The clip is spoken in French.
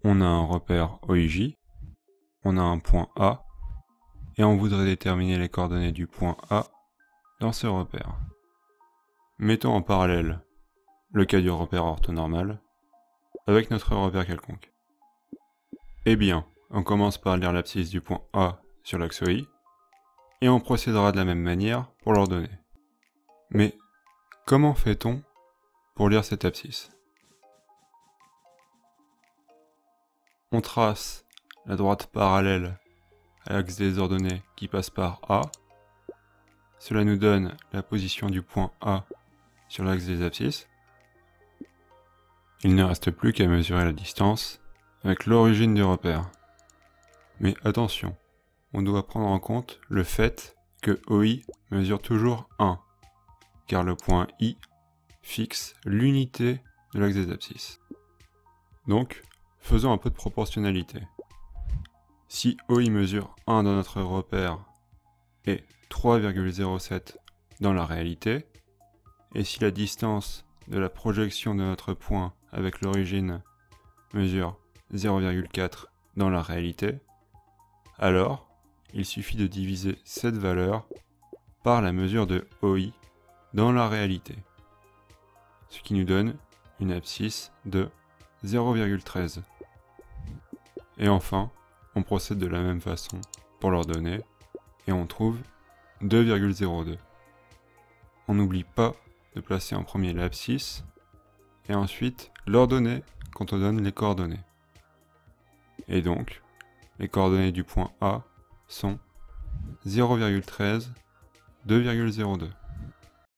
On a un repère OIJ, on a un point A, et on voudrait déterminer les coordonnées du point A dans ce repère. Mettons en parallèle le cas du repère orthonormal avec notre repère quelconque. Eh bien, on commence par lire l'abscisse du point A sur l'axe OI, et on procédera de la même manière pour l'ordonnée. Mais comment fait-on pour lire cette abscisse? On trace la droite parallèle à l'axe des ordonnées qui passe par A. Cela nous donne la position du point A sur l'axe des abscisses. Il ne reste plus qu'à mesurer la distance avec l'origine du repère. Mais attention, on doit prendre en compte le fait que OI mesure toujours 1, car le point I fixe l'unité de l'axe des abscisses. Donc, faisons un peu de proportionnalité. Si OI mesure 1 dans notre repère et 3,07 dans la réalité, et si la distance de la projection de notre point avec l'origine mesure 0,4 dans la réalité, alors il suffit de diviser cette valeur par la mesure de OI dans la réalité, ce qui nous donne une abscisse de 0,13. Et enfin, on procède de la même façon pour l'ordonnée et on trouve 2,02. On n'oublie pas de placer en premier l'abscisse et ensuite l'ordonnée quand on donne les coordonnées. Et donc, les coordonnées du point A sont 0,13, 2,02.